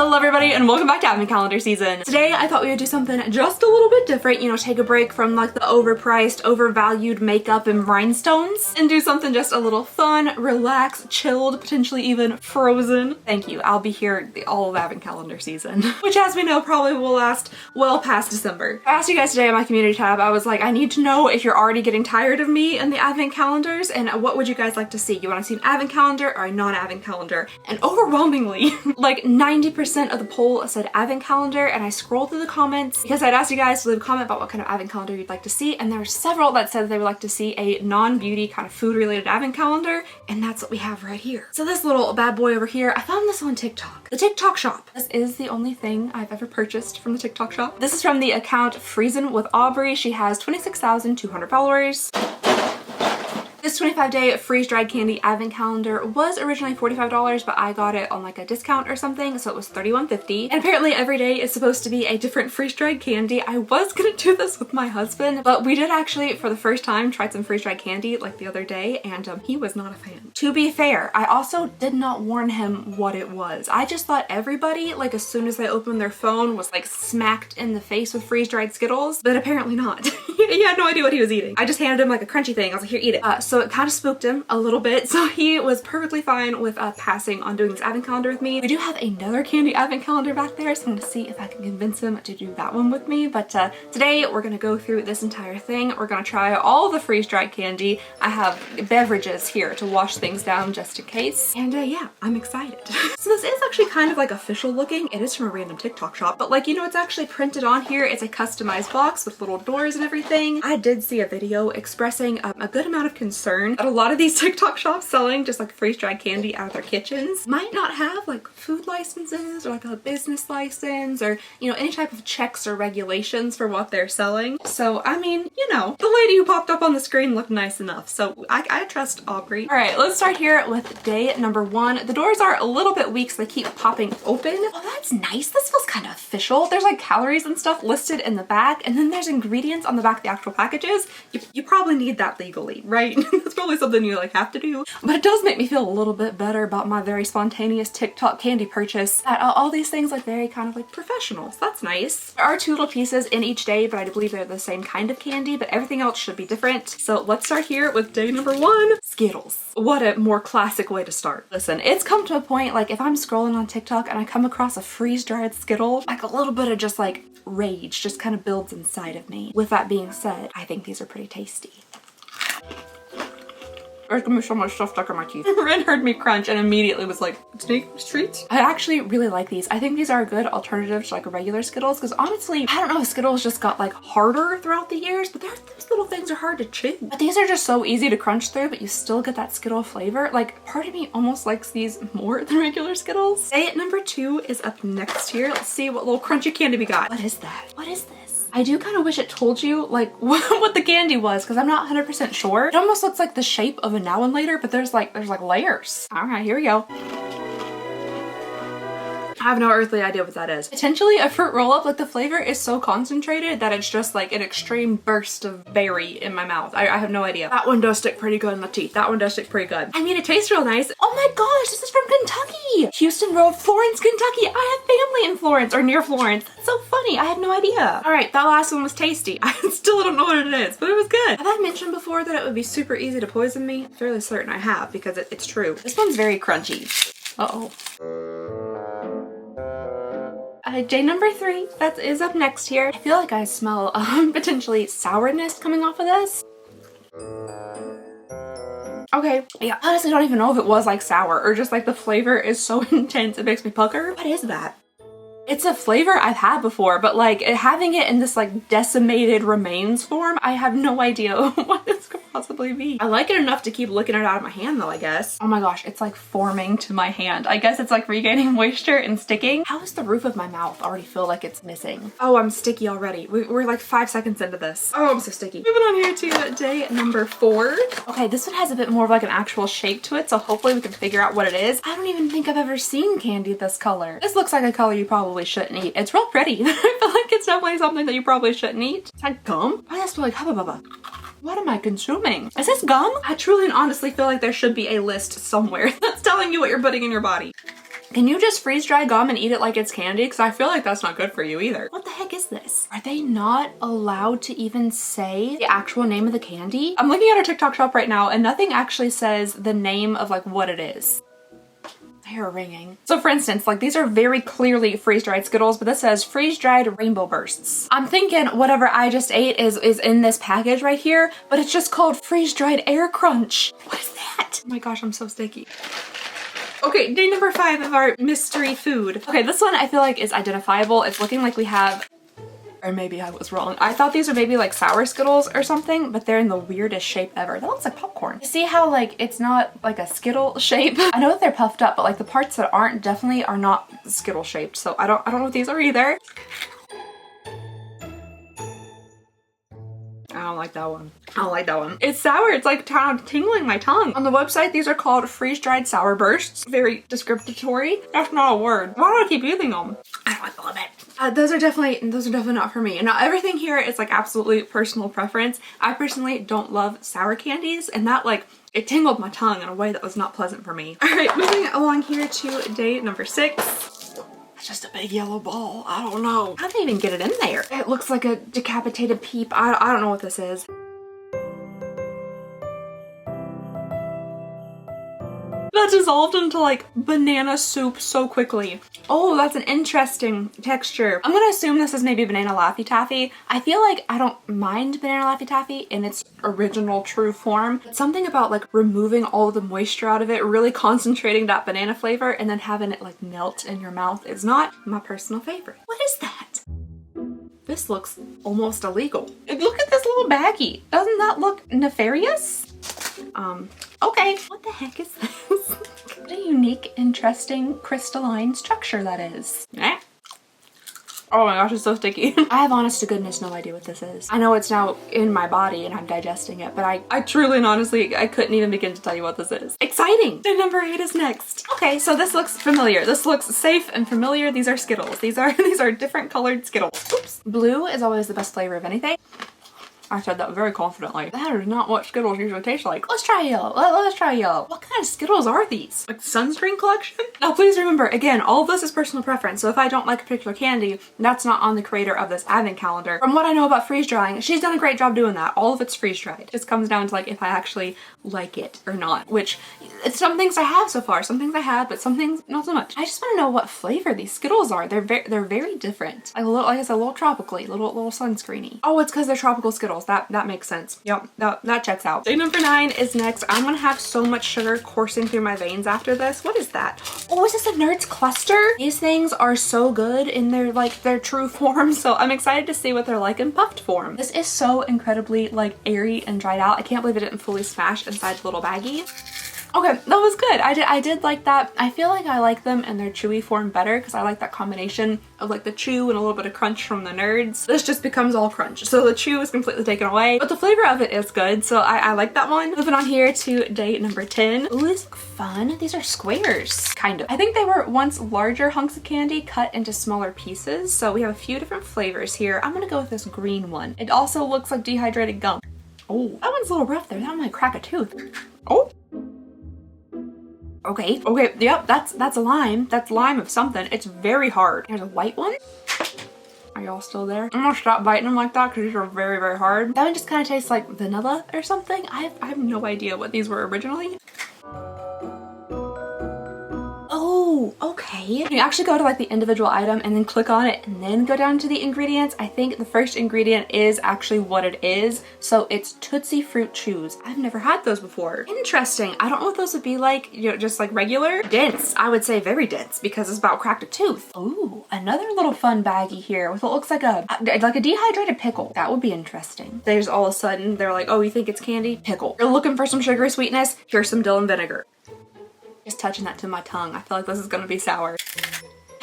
Hello everybody and welcome back to advent calendar season. Today I thought we would do something just a little bit different, you know, take a break from like the overpriced, overvalued makeup and rhinestones and do something just a little fun, relaxed, chilled, potentially even frozen. Thank you, I'll be here all of advent calendar season, which as we know probably will last well past December. I asked you guys today on my community tab, I was like, I need to know if you're already getting tired of me and the advent calendars and what would you guys like to see? You want to see an advent calendar or a non-advent calendar? And overwhelmingly, like 90% of the poll said advent calendar, and I scrolled through the comments because I'd asked you guys to leave a comment about what kind of advent calendar you'd like to see, and there were several that said they would like to see a non-beauty kind of food related advent calendar, and that's what we have right here. So this little bad boy over here, I found this on TikTok. The TikTok shop. This is the only thing I've ever purchased from the TikTok shop. This is from the account Freezin' with Aubrey. She has 26,200 followers. This 25-day freeze-dried candy advent calendar was originally $45, but I got it on like a discount or something, so it was $31.50. And apparently every day is supposed to be a different freeze-dried candy. I was gonna do this with my husband, but we did actually, for the first time, try some freeze-dried candy like the other day, and he was not a fan. To be fair, I also did not warn him what it was. I just thought everybody, like as soon as they opened their phone, was like smacked in the face with freeze-dried Skittles, but apparently not. He had no idea what he was eating. I just handed him like a crunchy thing. I was like, here, eat it. So it kind of spooked him a little bit, so he was perfectly fine with passing on doing this advent calendar with me. We do have another candy advent calendar back there, so I'm gonna see if I can convince him to do that one with me. But today we're gonna go through this entire thing. We're gonna try all the freeze-dried candy. I have beverages here to wash things down just in case. And yeah, I'm excited. So this is actually kind of like official looking. It is from a random TikTok shop, but like, you know, it's actually printed on here. It's a customized box with little doors and everything. I did see a video expressing a good amount of concern that a lot of these TikTok shops selling just like freeze-dried candy out of their kitchens might not have like food licenses or like a business license or, you know, any type of checks or regulations for what they're selling. So, I mean, you know, the lady who popped up on the screen looked nice enough. So I trust Aubrey. All right, let's start here with day number one. The doors are a little bit weak, so they keep popping open. Oh, that's nice. This feels kind of official. There's like calories and stuff listed in the back, and then there's ingredients on the back of the actual packages. You probably need that legally, right? That's probably something you like have to do. But it does make me feel a little bit better about my very spontaneous TikTok candy purchase. That all these things look very kind of like professional. So that's nice. There are two little pieces in each day, but I believe they're the same kind of candy, but everything else should be different. So let's start here with day number one, Skittles. What a more classic way to start. Listen, it's come to a point, like if I'm scrolling on TikTok and I come across a freeze-dried Skittle, like a little bit of just like rage just kind of builds inside of me. With that being said, I think these are pretty tasty. There's gonna be so much stuff stuck in my teeth. Ren heard me crunch and immediately was like, snake treats? I actually really like these. I think these are a good alternative to like regular Skittles, because honestly, I don't know if Skittles just got like harder throughout the years, but those little things are hard to chew. But these are just so easy to crunch through, but you still get that Skittle flavor. Like, part of me almost likes these more than regular Skittles. Day number two is up next here. Let's see what little crunchy candy we got. What is that? What is this? I do kind of wish it told you like what the candy was, because I'm not 100% sure. It almost looks like the shape of a now and later, but there's like layers. All right, here we go. I have no earthly idea what that is. Potentially a fruit roll-up. Like the flavor is so concentrated that it's just like an extreme burst of berry in my mouth. I have no idea. That one does stick pretty good in the teeth. That one does stick pretty good. I mean, it tastes real nice. Oh my gosh, this is from Kentucky. Houston Road, Florence, Kentucky. I have family in Florence or near Florence. That's so funny. I had no idea. All right, that last one was tasty. I still don't know what it is, but it was good. Have I mentioned before that it would be super easy to poison me? I'm fairly certain I have, because it's true. This one's very crunchy. Uh-oh. Day number three, that is up next here. I feel like I smell potentially sourness coming off of this. Okay, yeah, I honestly don't even know if it was like sour or just like the flavor is so intense it makes me pucker. What is that? It's a flavor I've had before, but like having it in this like decimated remains form, I have no idea what this could possibly be. I like it enough to keep licking it out of my hand though, I guess. Oh my gosh, it's like forming to my hand. I guess it's like regaining moisture and sticking. How does the roof of my mouth already feel like it's missing? Oh, I'm sticky already. We're like 5 seconds into this. Oh, I'm so sticky. Moving on here to day number four. Okay, this one has a bit more of like an actual shape to it, so hopefully we can figure out what it is. I don't even think I've ever seen candy this color. This looks like a color you probably shouldn't eat. It's real pretty. I feel like it's definitely something that you probably shouldn't eat. Is that gum? Why does it smell like Hubba Bubba? What am I consuming? Is this gum? I truly and honestly feel like there should be a list somewhere that's telling you what you're putting in your body. Can you just freeze dry gum and eat it like it's candy? Because I feel like that's not good for you either. What the heck is this? Are they not allowed to even say the actual name of the candy? I'm looking at our TikTok shop right now and nothing actually says the name of like what it is. Hair ringing. So for instance, like these are very clearly freeze-dried Skittles, but this says freeze-dried rainbow bursts. I'm thinking whatever I just ate is in this package right here, but it's just called freeze-dried air crunch. What is that? Oh my gosh, I'm so sticky. Okay, day number 5 of our mystery food. Okay, this one I feel like is identifiable. It's looking like we have, or maybe I was wrong. I thought these were maybe like sour Skittles or something, but they're in the weirdest shape ever. That looks like popcorn. You see how like it's not like a Skittle shape? I know that they're puffed up, but like the parts that aren't definitely are not Skittle shaped. So I don't know what these are either. I don't like that one. I don't like that one. It's sour. It's like tingling my tongue. On the website, these are called freeze-dried sour bursts. Very descriptory. That's not a word. Why do I keep eating them? I don't love it. Those are definitely not for me. And now everything here is like absolutely personal preference. I personally don't love sour candies, and that like it tingled my tongue in a way that was not pleasant for me. All right, moving along here to day number 6. It's just a big yellow ball. I don't know. How did they even get it in there? It looks like a decapitated peep. I don't know what this is. That dissolved into like banana soup so quickly. Oh, that's an interesting texture. I'm gonna assume this is maybe banana Laffy Taffy. I feel like I don't mind banana Laffy Taffy in its original true form. But something about like removing all of the moisture out of it, really concentrating that banana flavor and then having it like melt in your mouth is not my personal favorite. What is that? This looks almost illegal. Look at this little baggie. Doesn't that look nefarious? Okay. What the heck is this? What a unique, interesting, crystalline structure that is. Eh? Oh my gosh, it's so sticky. I have honest to goodness no idea what this is. I know it's now in my body and I'm digesting it, but I truly and honestly, I couldn't even begin to tell you what this is. Exciting! Day number 8 is next. Okay, so this looks familiar. This looks safe and familiar. These are Skittles. These are different colored Skittles. Oops. Blue is always the best flavor of anything. I said that very confidently. That is not what Skittles usually taste like. Let's try yellow. Let's try yellow. What kind of Skittles are these? Like sunscreen collection? Now please remember, again, all of this is personal preference. So if I don't like a particular candy, that's not on the creator of this advent calendar. From what I know about freeze drying, she's done a great job doing that. All of it's freeze dried. It just comes down to like if I actually like it or not, which it's some things I have so far. Some things I have, but some things not so much. I just want to know what flavor these Skittles are. They're very different. Like a little, like I said, a little tropically, little sunscreeny. Oh, it's because they're tropical Skittles. That makes sense. Yep, that checks out. Day number 9 is next. I'm gonna have so much sugar coursing through my veins after this. What is that? Oh, is this a Nerds cluster? These things are so good in their true form, so I'm excited to see what they're like in puffed form. This is so incredibly like airy and dried out. I can't believe it didn't fully smash inside the little baggie. Okay, that was good. I did like that. I feel like I like them in their chewy form better because I like that combination of like the chew and a little bit of crunch from the Nerds. This just becomes all crunch. So the chew is completely taken away, but the flavor of it is good. So I like that one. Moving on here to day number 10. Ooh, these look fun. These are squares, kind of. I think they were once larger hunks of candy cut into smaller pieces. So we have a few different flavors here. I'm gonna go with this green one. It also looks like dehydrated gum. Oh, that one's a little rough there. That might crack a tooth. Oh. Okay, yep, that's a lime. That's lime of something. It's very hard. Here's a white one. Are y'all still there? I'm gonna stop biting them like that because these are very, very hard. That one just kind of tastes like vanilla or something. I have no idea what these were originally. Oh, okay. You actually go to like the individual item and then click on it and then go down to the ingredients. I think the first ingredient is actually what it is. So it's Tootsie Fruit Chews. I've never had those before. Interesting. I don't know what those would be like, you know, just like regular. Dense. I would say very dense because it's about cracked a tooth. Ooh, another little fun baggie here with what looks like a dehydrated pickle. That would be interesting. There's all of a sudden, they're like, oh, you think it's candy? Pickle. You're looking for some sugary sweetness? Here's some dill and vinegar. Just touching that to my tongue. I feel like this is gonna be sour.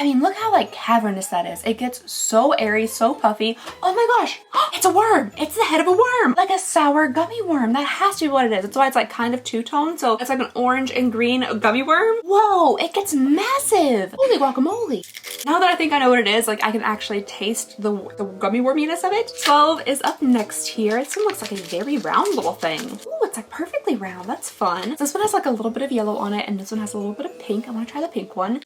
I mean, look how like cavernous that is. It gets so airy, so puffy. Oh my gosh, it's a worm. It's the head of a worm. Like a sour gummy worm. That has to be what it is. That's why it's like kind of two-tone. So it's like an orange and green gummy worm. Whoa, it gets massive. Holy guacamole. Now that I think I know what it is, like I can actually taste the gummy worminess of it. 12 is up next here. This one looks like a very round little thing. Ooh, it's like perfectly round. That's fun. This one has like a little bit of yellow on it and this one has a little bit of pink. I want to try the pink one.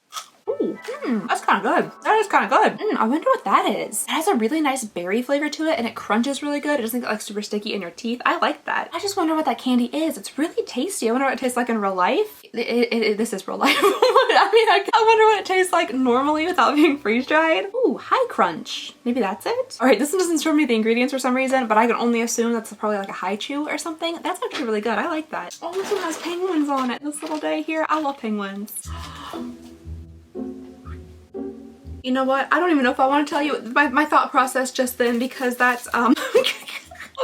Ooh, that's kind of good. That is kind of good. I wonder what that is. It has a really nice berry flavor to it and it crunches really good. It doesn't get like super sticky in your teeth. I like that. I just wonder what that candy is. It's really tasty. I wonder what it tastes like in real life. This is real life. I mean, I wonder what it tastes like normally without being freeze dried. Ooh, high crunch. Maybe that's it. All right, this one doesn't show me the ingredients for some reason, but I can only assume that's probably like a high chew or something. That's actually really good. I like that. Oh, this one has penguins on it. This little day here. I love penguins. You know what? I don't even know if I want to tell you my thought process just then, because that's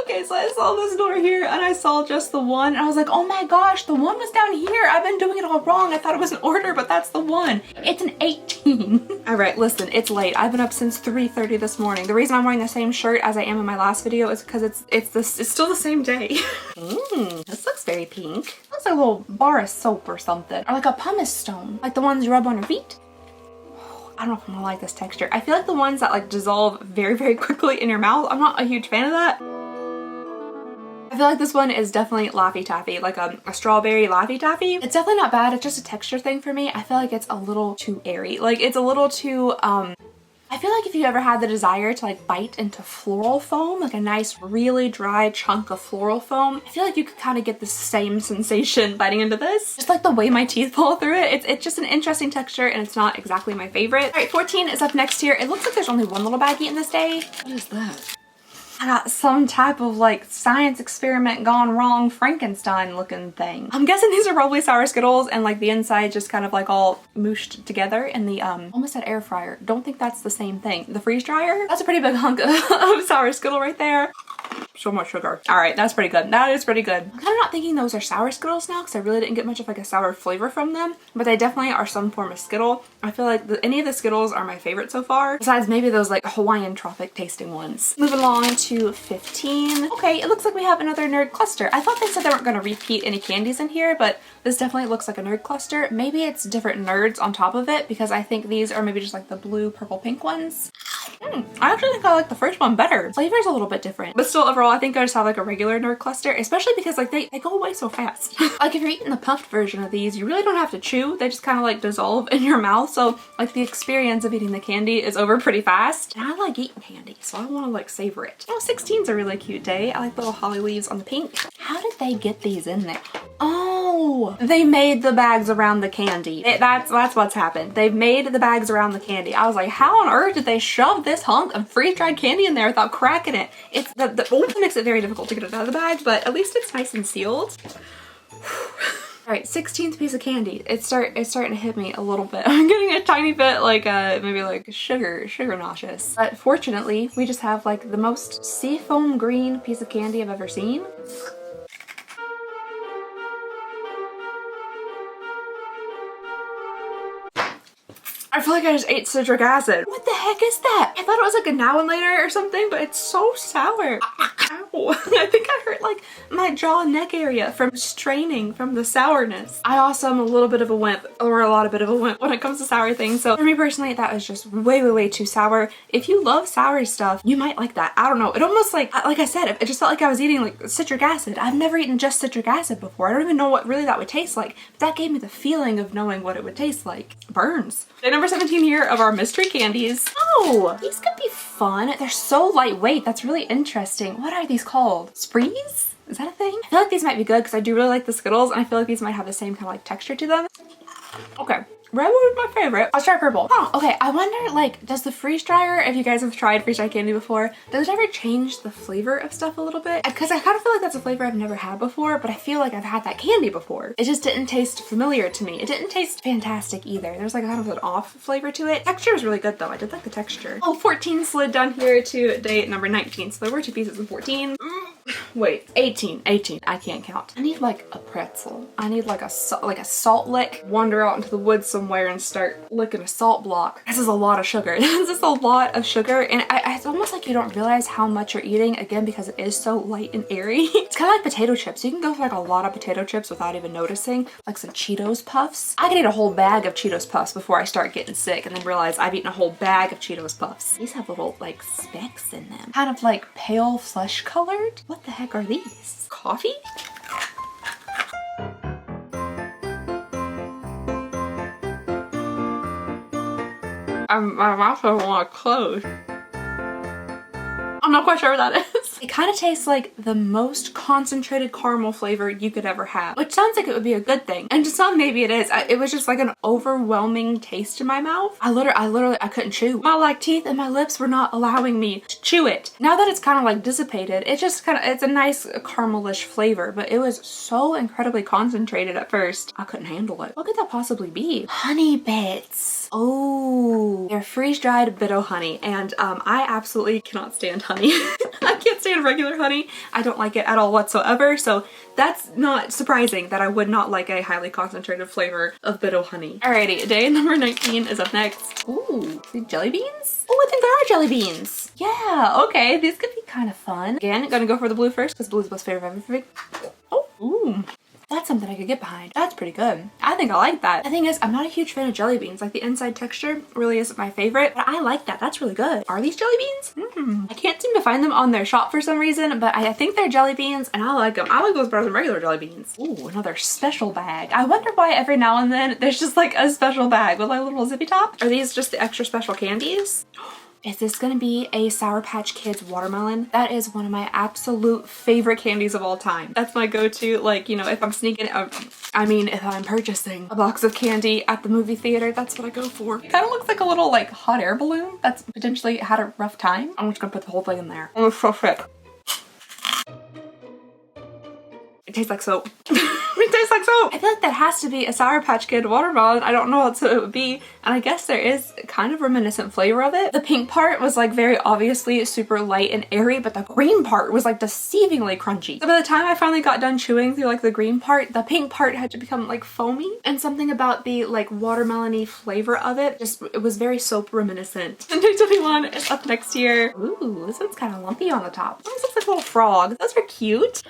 okay, so I saw this door here and I saw just the one and I was like, oh my gosh, the one was down here. I've been doing it all wrong. I thought it was an order, but that's the one. It's an 18. All right, listen, it's late. I've been up since 3:30 this morning. The reason I'm wearing the same shirt as I am in my last video is because it's still the same day. This looks very pink. Looks like a little bar of soap or something, or like a pumice stone, like the ones you rub on your feet. I don't know if I'm gonna like this texture. I feel like the ones that like dissolve very, very quickly in your mouth, I'm not a huge fan of that. I feel like this one is definitely Laffy Taffy, like a strawberry Laffy Taffy. It's definitely not bad. It's just a texture thing for me. I feel like it's a little too airy. Like it's a little too, I feel like if you ever had the desire to like bite into floral foam, like a nice really dry chunk of floral foam, I feel like you could kind of get the same sensation biting into this. Just like the way my teeth fall through it. It's just an interesting texture and it's not exactly my favorite. All right, 14 is up next here. It looks like there's only one little baggie in this day. What is that? I got some type of like science experiment gone wrong Frankenstein looking thing. I'm guessing these are probably sour Skittles and like the inside just kind of like all mooshed together in the almost said air fryer. Don't think that's the same thing. The freeze dryer? That's a pretty big hunk of sour Skittle right there. So much sugar. All right, that's pretty good. That is pretty good. I'm kind of not thinking those are sour Skittles now because I really didn't get much of like a sour flavor from them, but they definitely are some form of Skittle. I feel like any of the Skittles are my favorite so far, besides maybe those like Hawaiian tropic tasting ones. Moving along to 15. Okay, it looks like we have another nerd cluster. I thought they said they weren't going to repeat any candies in here, but this definitely looks like a nerd cluster. Maybe it's different nerds on top of it because I think these are maybe just like the blue, purple, pink ones. I actually think I like the first one better. Flavor's a little bit different, but still overall I think I just have like a regular nerd cluster, especially because like they go away so fast. Like if you're eating the puffed version of these, you really don't have to chew. They just kind of like dissolve in your mouth. So like the experience of eating the candy is over pretty fast. And I like eating candy, so I want to like savor it. Oh, 16's a really cute day. I like the little holly leaves on the pink. How did they get these in there? Oh, they made the bags around the candy. That's what's happened. They've made the bags around the candy. I was like, how on earth did they shove this hunk of freeze-dried candy in there without cracking it? It's the makes it very difficult to get it out of the bag, but at least it's nice and sealed. All right, 16th piece of candy. It's starting to hit me a little bit. I'm getting a tiny bit like maybe like sugar nauseous. But fortunately, we just have like the most seafoam green piece of candy I've ever seen. I feel like I just ate citric acid. What the heck is that? I thought it was like a now and later or something, but it's so sour. Ow. I think I hurt like my jaw and neck area from straining from the sourness. I also am a little bit of a wimp, or a lot of bit of a wimp when it comes to sour things. So for me personally, that was just way too sour. If you love sour stuff, you might like that. I don't know. It almost like I said, it just felt like I was eating like citric acid. I've never eaten just citric acid before. I don't even know what really that would taste like, but that gave me the feeling of knowing what it would taste like. Burns. Day number 17 here of our mystery candies. Oh, these could be fun. They're so lightweight. That's really interesting. What are these called? Sprees? Is that a thing? I feel like these might be good because I do really like the Skittles and I feel like these might have the same kind of like texture to them. Okay. Red one was my favorite. Let's try purple. Oh, okay. I wonder, like, does the freeze dryer, if you guys have tried freeze dried candy before, does it ever change the flavor of stuff a little bit? Because I kind of feel like that's a flavor I've never had before, but I feel like I've had that candy before. It just didn't taste familiar to me. It didn't taste fantastic either. There's like kind of an off flavor to it. Texture was really good though. I did like the texture. Oh, 14 slid down here to day number 19. So there were 2 pieces in 14. Wait, 18. I can't count. I need like a pretzel. I need like a salt lick. Wander out into the woods somewhere and start licking a salt block. This is a lot of sugar. This is a lot of sugar, and it's almost like you don't realize how much you're eating, again, because it is so light and airy. It's kind of like potato chips. You can go for like a lot of potato chips without even noticing, like some Cheetos Puffs. I can eat a whole bag of Cheetos Puffs before I start getting sick and then realize I've eaten a whole bag of Cheetos Puffs. These have little like specks in them. Kind of like pale flesh colored. What the heck are these? Coffee? My mouth doesn't want to close. I'm not quite sure what that is. It kind of tastes like the most concentrated caramel flavor you could ever have, which sounds like it would be a good thing. And to some, maybe it is. It was just like an overwhelming taste in my mouth. I literally couldn't chew. My like teeth and my lips were not allowing me to chew it. Now that it's kind of like dissipated, it's a nice caramelish flavor, but it was so incredibly concentrated at first. I couldn't handle it. What could that possibly be? Honey bits. Oh, they're freeze-dried Bitto honey, and I absolutely cannot stand honey. I can't stand regular honey. I don't like it at all whatsoever, so that's not surprising that I would not like a highly concentrated flavor of Bitto honey. Alrighty, day number 19 is up next. Ooh, jelly beans? Oh, I think there are jelly beans. Yeah, okay, these could be kind of fun. Again, gonna go for the blue first because blue's most favorite of everything. Oh, ooh. That's something I could get behind. That's pretty good. I think I like that. The thing is, I'm not a huge fan of jelly beans. Like the inside texture really isn't my favorite, but I like that. That's really good. Are these jelly beans? I can't seem to find them on their shop for some reason, but I think they're jelly beans and I like them. I like those better than regular jelly beans. Ooh, another special bag. I wonder why every now and then there's just like a special bag with like a little zippy top. Are these just the extra special candies? Is this gonna be a Sour Patch Kids watermelon? That is one of my absolute favorite candies of all time. That's my go-to, like, you know, if I'm sneaking out, if I'm purchasing a box of candy at the movie theater, that's what I go for. It kind of looks like a little, like, hot air balloon that's potentially had a rough time. I'm just gonna put the whole thing in there. Oh, it's so thick. It tastes like soap. It tastes like soap. I feel like that has to be a Sour Patch Kid watermelon. I don't know what it would be. And I guess there is kind of reminiscent flavor of it. The pink part was like very obviously super light and airy, but the green part was like deceivingly crunchy. So by the time I finally got done chewing through like the green part, the pink part had to become like foamy. And something about the like watermelon-y flavor of it it was very soap reminiscent. And day 21 is up next year. Ooh, this one's kind of lumpy on the top. This looks like a little frog. Those are cute.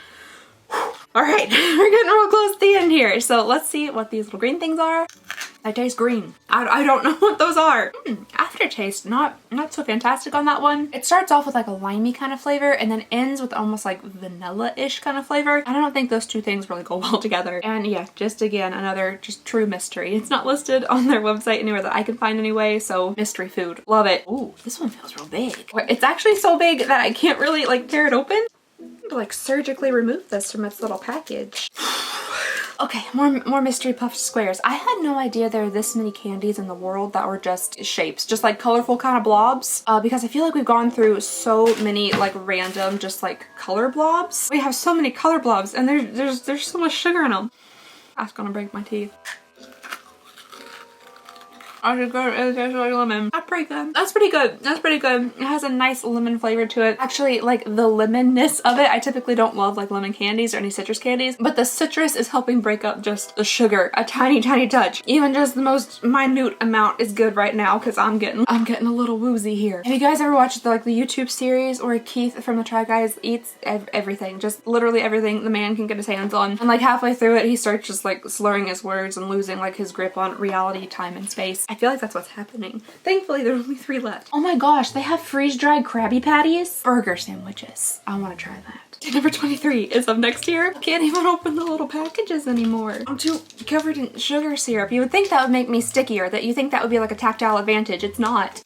All right, we're getting real close to the end here. So let's see what these little green things are. They taste green. I don't know what those are. Aftertaste, not so fantastic on that one. It starts off with like a limey kind of flavor and then ends with almost like vanilla-ish kind of flavor. I don't think those two things really go well together. And yeah, just again, another just true mystery. It's not listed on their website anywhere that I can find anyway, so mystery food. Love it. Ooh, this one feels real big. It's actually so big that I can't really like tear it open. To like surgically remove this from its little package. Okay, more mystery puffed squares. I had no idea there were this many candies in the world that were just shapes, just like colorful kind of blobs, because I feel like we've gone through so many like random just like color blobs. We have so many color blobs and there's so much sugar in them. That's gonna break my teeth. It tastes like lemon. That's pretty good. That's pretty good. That's pretty good. It has a nice lemon flavor to it. Actually, like the lemonness of it, I typically don't love like lemon candies or any citrus candies, but the citrus is helping break up just the sugar a tiny touch. Even just the most minute amount is good right now because I'm getting a little woozy here. Have you guys ever watched the YouTube series where Keith from the Try Guys eats everything, just literally everything the man can get his hands on, and like halfway through it he starts just like slurring his words and losing like his grip on reality, time, and space? I feel like that's what's happening. Thankfully, there's only 3 left. Oh my gosh, they have freeze-dried Krabby Patties. Burger sandwiches. I want to try that. Day number 23 is up next year. I can't even open the little packages anymore. I'm too covered in sugar syrup. You would think that would make me stickier, that you think that would be like a tactile advantage. It's not.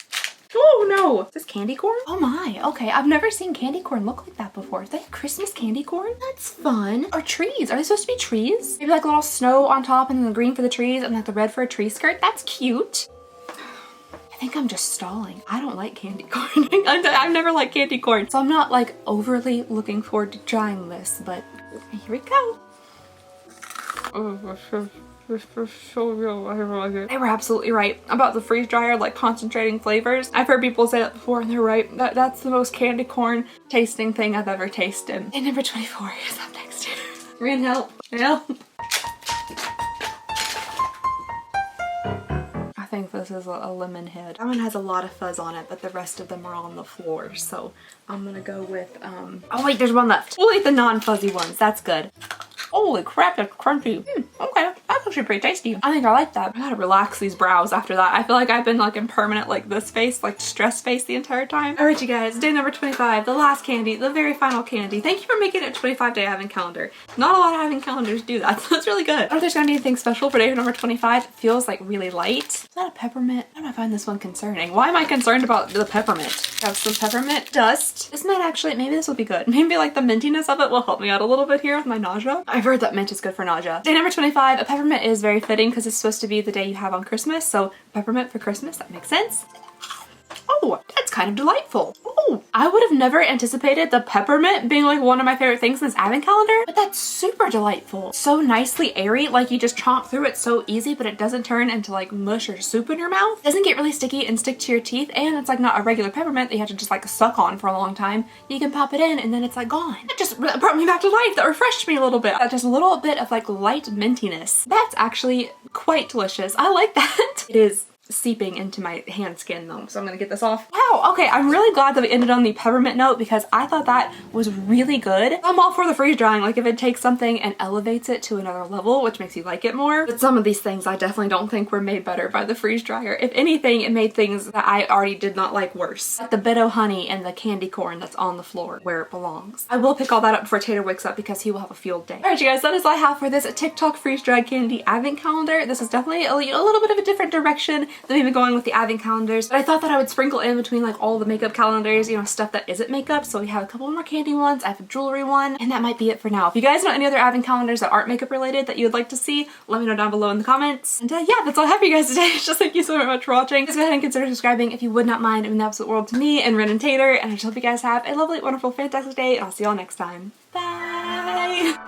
Oh no! Is this candy corn? Oh my, okay. I've never seen candy corn look like that before. Is that a Christmas candy corn? That's fun. Or trees. Are they supposed to be trees? Maybe like a little snow on top and then the green for the trees and like the red for a tree skirt? That's cute. I think I'm just stalling. I don't like candy corn. I've never liked candy corn. So I'm not like overly looking forward to trying this, but here we go. Oh, this is so real. I don't like it. They were absolutely right about the freeze dryer, like concentrating flavors. I've heard people say that before and they're right. That's the most candy corn tasting thing I've ever tasted. And number 24 is up next year. Ran, help. Help. I think this is a lemon head. That one has a lot of fuzz on it, but the rest of them are on the floor. So I'm gonna go with, oh wait, there's one left. We'll eat the non-fuzzy ones. That's good. Holy crap, that's crunchy. Okay, that's actually pretty tasty. I think I like that. I gotta relax these brows after that. I feel like I've been like in permanent like this face, like stress face the entire time. All right, you guys, day number 25, the last candy, the very final candy. Thank you for making it a 25-day advent calendar. Not a lot of advent calendars do that, so that's really good. I don't know if there's gonna be anything special for day number 25. It feels like really light. Is that a peppermint? I don't find this one concerning. Why am I concerned about the peppermint? Got some peppermint dust. This might actually, maybe this will be good. Maybe like the mintiness of it will help me out a little bit here with my nausea. I've heard that mint is good for nausea. Day number 25, a peppermint is very fitting because it's supposed to be the day you have on Christmas, so peppermint for Christmas, that makes sense. Oh, that's kind of delightful. Oh, I would have never anticipated the peppermint being like one of my favorite things in this advent calendar, but that's super delightful. So nicely airy, like you just chomp through it so easy, but it doesn't turn into like mush or soup in your mouth. It doesn't get really sticky and stick to your teeth, and it's like not a regular peppermint that you have to just like suck on for a long time. You can pop it in and then it's like gone. It just brought me back to life. That refreshed me a little bit. Just a little bit of like light mintiness. That's actually quite delicious. I like that. It is seeping into my hand skin though, so I'm gonna get this off. Wow, okay, I'm really glad that we ended on the peppermint note because I thought that was really good. I'm all for the freeze drying, like if it takes something and elevates it to another level, which makes you like it more. But some of these things I definitely don't think were made better by the freeze dryer. If anything, it made things that I already did not like worse. Like the Bitto honey and the candy corn that's on the floor where it belongs. I will pick all that up before Tater wakes up because he will have a field day. Alright you guys, that is all I have for this TikTok freeze dried candy advent calendar. This is definitely a little bit of a different direction than we've been going with the advent calendars, but I thought that I would sprinkle in between like all the makeup calendars, you know, stuff that isn't makeup. So we have a couple more candy ones, I have a jewelry one, and that might be it for now. If you guys know any other advent calendars that aren't makeup related that you would like to see, let me know down below in the comments. And yeah, that's all I have for you guys today. Just thank you so much for watching. Please go ahead and consider subscribing if you would not mind. It means the absolute world to me and Ren and Tater, and I just hope you guys have a lovely, wonderful, fantastic day, and I'll see y'all next time. Bye!